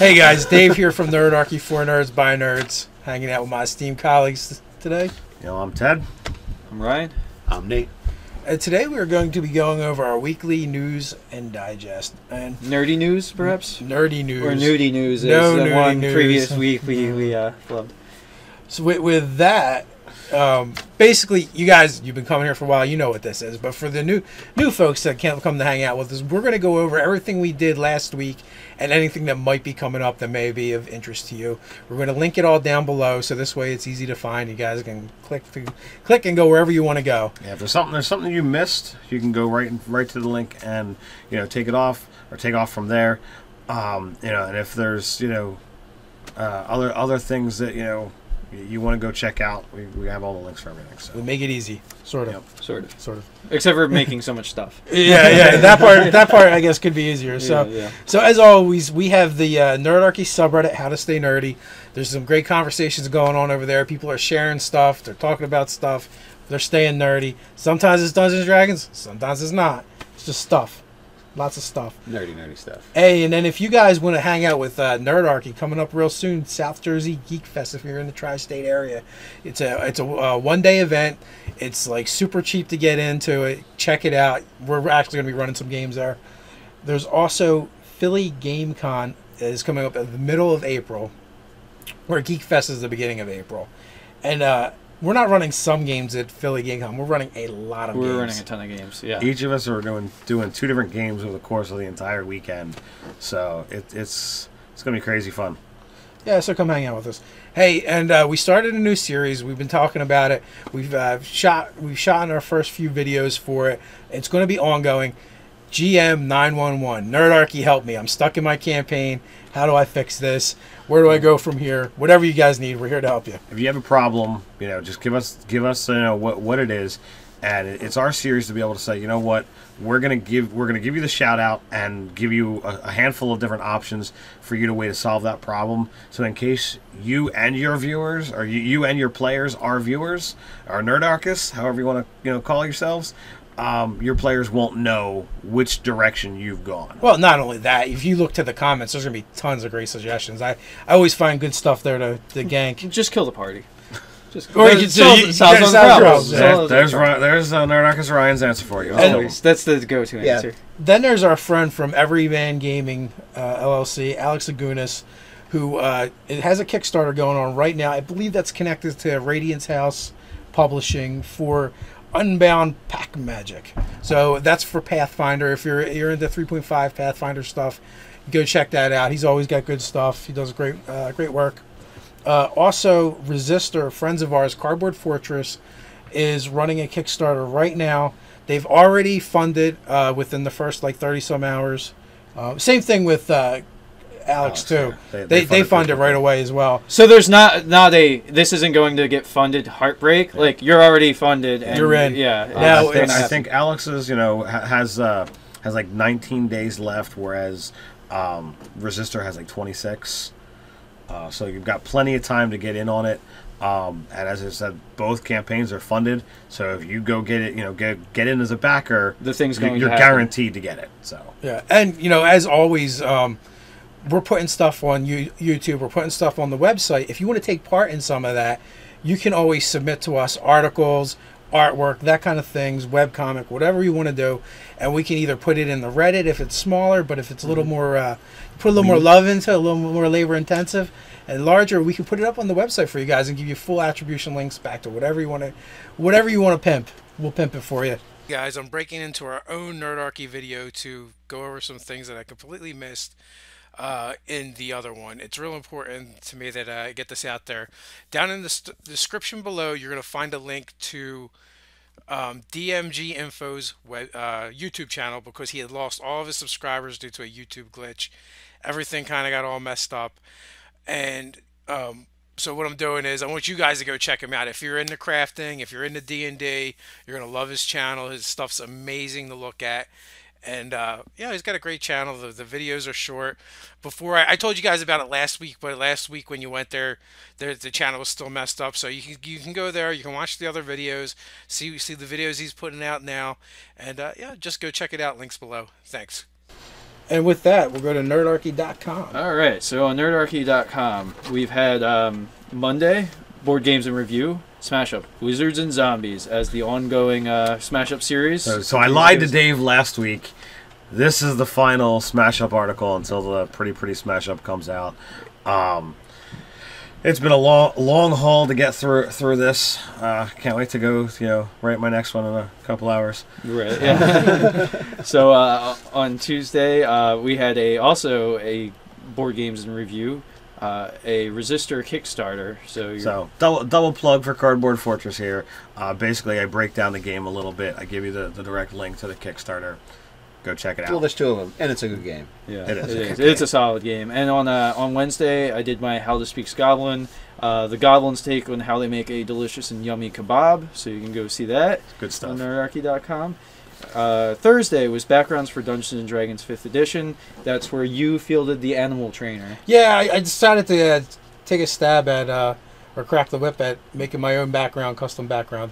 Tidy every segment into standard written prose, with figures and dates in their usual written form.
Hey guys, Dave here from Nerdarchy for Nerds by Nerds, hanging out with my esteemed colleagues today. I'm Ted. I'm Ryan. I'm Nate. And today we are going to be going over our weekly news and digest. And nerdy news, perhaps? Nerdy news. Or nudie news, no, as the one news. previous week we loved. So with that, basically, you guys, you've been coming here for a while, you know what this is. But for the new folks that can't come to hang out with us, we're going to go over everything we did last week and anything that might be coming up that may be of interest to you. We're going to link it all down below, so this way it's easy to find. You guys can click and go wherever you want to go. Yeah, if there's something you missed, you can go right to the link and take it off or take off from there. And if there's other things that you want to go check out, we have all the links for everything. So We make it easy, sort of. Yep. Sort of. Except for making so much stuff. Yeah. That part I guess could be easier. So as always, we have the Nerdarchy subreddit, How to Stay Nerdy. There's some great conversations going on over there. People are sharing stuff. They're talking about stuff. They're staying nerdy. Sometimes it's Dungeons & Dragons. Sometimes it's not. It's just stuff. Lots of stuff. Nerdy stuff. Hey, and then if you guys want to hang out with Nerdarchy, coming up real soon, South Jersey GeekFest, if you're in the tri-state area. It's a one-day event. It's like super cheap to get into it. Check it out. We're actually going to be running some games there. There's also Philly GameCon is coming up in the middle of April, where GeekFest is the beginning of April. And we're not running some games at Philly GameCon. We're running a lot of games. We're running a ton of games, yeah. Each of us are doing 2 different games over the course of the entire weekend. So it's going to be crazy fun. Yeah, so come hang out with us. Hey, and we started a new series. We've been talking about it. We've shot in our first few videos for it. It's going to be ongoing. GM 911. Nerdarchy, help me. I'm stuck in my campaign. How do I fix this? Where do I go from here? Whatever you guys need, we're here to help you. If you have a problem, just give us what it is, and it's our series to be able to say, we're gonna give you the shout out and give you a handful of different options for you to solve that problem. So in case you and your viewers, or you and your players are viewers, or nerdarchists, however you want to call yourselves, your players won't know which direction you've gone. Well, not only that, if you look to the comments, there's going to be tons of great suggestions. I always find good stuff there to gank. Just kill the party. Or you can solve problems. There's Nerdarchist Ryan's answer for you. Always. That's the go-to answer. Then there's our friend from Everyman Gaming, LLC, Alex Agunas, who it has a Kickstarter going on right now. I believe that's connected to Radiance House Publishing for Unbound Pact Magic. So that's for Pathfinder. If you're into 3.5 Pathfinder stuff, go check that out. He's always got good stuff. He does great work. Also, Resistor, friends of ours, Cardboard Fortress, is running a Kickstarter right now. They've already funded within the first 30-some hours. Same thing with Alex too. They fund it right away as well. So there's this isn't going to get funded heartbreak. Yeah. Like, you're already funded and you're in. Yeah. I think Alex's has 19 days left, whereas Resistor has 26. So you've got plenty of time to get in on it. And as I said, both campaigns are funded. So if you go get it, get in as a backer, you're guaranteed to get it. So yeah, and as always, we're putting stuff on YouTube. We're putting stuff on the website. If you want to take part in some of that, you can always submit to us articles, artwork, that kind of things, webcomic, whatever you want to do, and we can either put it in the Reddit if it's smaller, but if it's a little more, put a little more love into it, a little more labor intensive and larger, we can put it up on the website for you guys and give you full attribution links back to whatever you want to pimp. We'll pimp it for you. Guys, I'm breaking into our own Nerdarchy video to go over some things that I completely missed in the other one. It's real important to me that I get this out there. Down in the description below, you're going to find a link to DMG Info's YouTube channel, because he had lost all of his subscribers due to a YouTube glitch. Everything kind of got all messed up. And so what I'm doing is I want you guys to go check him out. If you're into crafting, if you're into D&D, you're going to love his channel. His stuff's amazing to look at. And yeah, he's got a great channel. The videos are short. Before I told you guys about it last week, but last week when you went there, the channel was still messed up. So you can go there. You can watch the other videos, see the videos he's putting out now, and yeah, just go check it out. Links below. Thanks. And with that, we'll go to nerdarchy.com. All right, so on nerdarchy.com, we've had Monday, Board Games in Review, Smash Up, Wizards and Zombies as the ongoing Smash Up series. So I lied to Dave last week. This is the final Smash Up article until the Pretty Smash Up comes out. It's been a long haul to get through this. Can't wait to go, write my next one in a couple hours. Right. Yeah. So on Tuesday, we had also a Board Games in Review, a Resistor KickStarter. So double plug for Cardboard Fortress here. Basically, I break down the game a little bit. I give you the direct link to the Kickstarter. Go check it out. Well, there's 2 of them, and it's a good game. Yeah, it is. It's a solid game. And on Wednesday, I did my How to Speaks Goblin. The Goblin's take on how they make a delicious and yummy kebab. So you can go see that. Good stuff. On nerdarchy.com. Thursday was Backgrounds for Dungeons & Dragons 5th Edition. That's where you fielded the animal trainer. Yeah, I decided to take a stab at, or crack the whip at making my own custom background.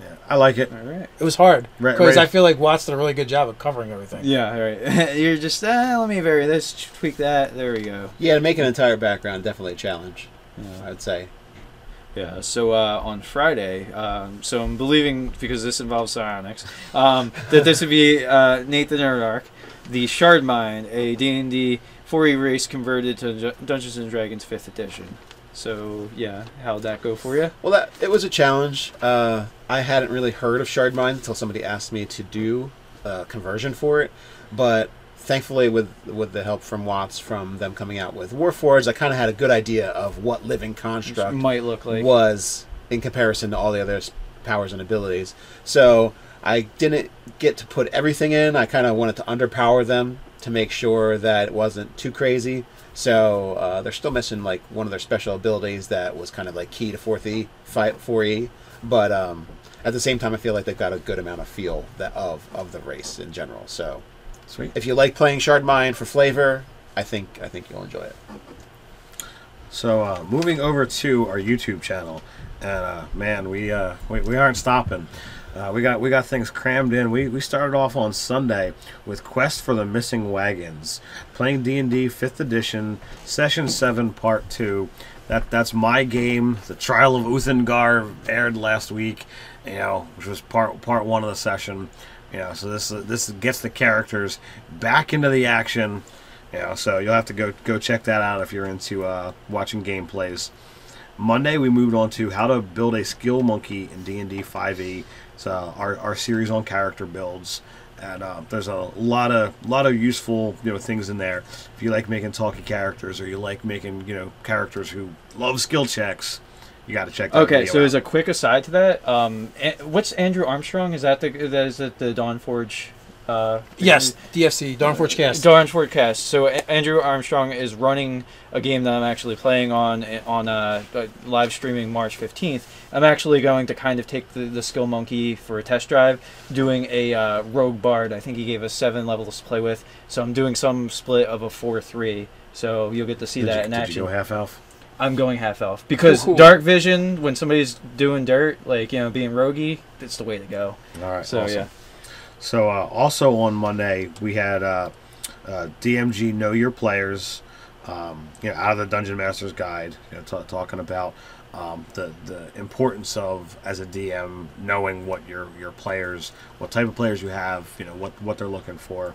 Yeah, I like it. All right. It was hard because Right. I feel like Watts did a really good job of covering everything. Yeah, all right. You're just, let me vary this, tweak that. There we go. Yeah, to make an entire background, definitely a challenge, Yeah. I'd say. Yeah, so on Friday, so I'm believing, because this involves psionics, that this would be Nathan Nerdarchy, the Shardmind, a D&D 4E race converted to Dungeons & Dragons 5th Edition. So, yeah, how'd that go for you? Well, it was a challenge. I hadn't really heard of Shardmind until somebody asked me to do a conversion for it, but thankfully with the help from Watts, from them coming out with Warforged, I kind of had a good idea of what Living Construct might look like was in comparison to all the other powers and abilities. So I didn't get to put everything in. I kind of wanted to underpower them to make sure that it wasn't too crazy. So they're still missing like one of their special abilities that was kind of like key to 4E, but at the same time I feel like they've got a good amount of feel of the race in general. So Sweet. If you like playing Shardmind for flavor, I think you'll enjoy it. So moving over to our YouTube channel, and man, we aren't stopping. We got things crammed in. We started off on Sunday with Quest for the Missing Wagons, playing D&D 5th Edition, Session 7, Part 2. That's my game. The Trial of Uthengar aired last week, which was part 1 of the session. So this gets the characters back into the action. So you'll have to go check that out if you're into watching gameplays. Monday we moved on to how to build a skill monkey in D&D 5e. It's our series on character builds, and there's a lot of useful things in there. If you like making talky characters, or you like making characters who love skill checks, you got to check that Okay, video so out. as a quick aside to that, what's Andrew Armstrong? Is that the Dawnforge? Yes, DFC, Dawnforge Cast. Dawnforge Cast. So Andrew Armstrong is running a game that I'm actually playing on live streaming March 15th. I'm actually going to kind of take the skill monkey for a test drive, doing a rogue bard. I think he gave us 7 levels to play with. So I'm doing some split of a 4/3. So you'll get to see that in action. Did you go half elf? I'm going half elf because Cool. dark vision, when somebody's doing dirt, like being roguey, it's the way to go. All right. So awesome. yeah. So also on Monday we had DMG Know Your Players, out of the Dungeon Master's Guide, talking about the importance of, as a DM, knowing what your players, what type of players you have, what they're looking for.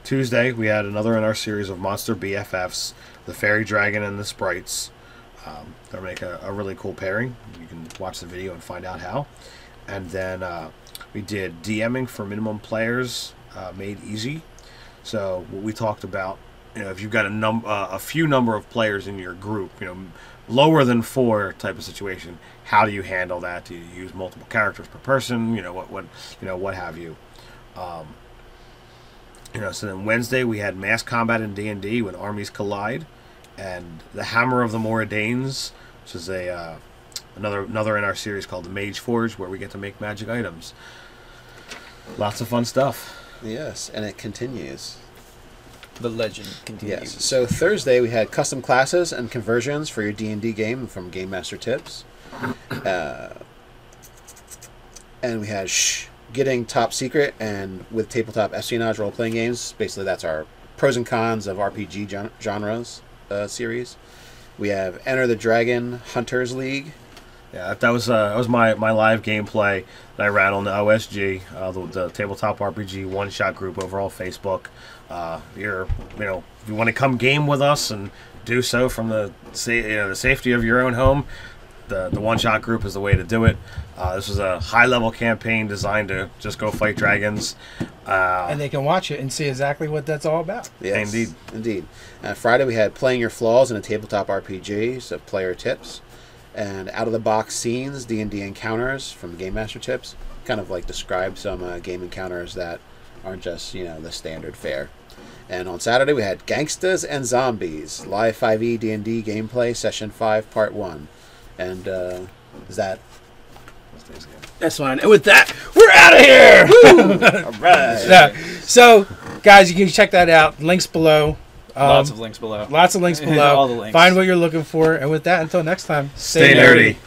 Tuesday we had another in our series of Monster BFFs, the Fairy Dragon and the Sprites. They'll make a really cool pairing. You can watch the video and find out how. And then we did DMing for minimum players, made easy. So what we talked about, if you've got a few number of players in your group, lower than 4 type of situation, how do you handle that? Do you use multiple characters per person? What have you? So then Wednesday we had mass combat in D&D when armies collide, and the Hammer of the Moradines, which is another in our series called the Mage Forge, where we get to make magic items. Lots of fun stuff. Yes, and it continues. The legend continues. Yes. So Thursday we had custom classes and conversions for your D&D game from Game Master Tips. And we had getting Top Secret, and with tabletop espionage role-playing games. Basically, that's our pros and cons of RPG genres series. We have Enter the Dragon Hunters League. Yeah, that was my live gameplay that I ran on the OSG, the tabletop RPG one-shot group over on Facebook. If you want to come game with us and do so from the safety of your own home, the one-shot group is the way to do it. This was a high-level campaign designed to just go fight dragons. And they can watch it and see exactly what that's all about. Yes, indeed. Friday we had Playing Your Flaws in a Tabletop RPG, so player tips. And out-of-the-box scenes, D&D encounters from Game Master Tips. Kind of like describe some game encounters that aren't just, the standard fare. And on Saturday we had Gangstas and Zombies, live 5e D&D gameplay, session 5, part 1. And is that... That's fine. And with that, we're out of here! All right. Yeah. So, guys, you can check that out. Links below. Lots of links below. Lots of links below. All the links. Find what you're looking for. And with that, until next time, Stay nerdy.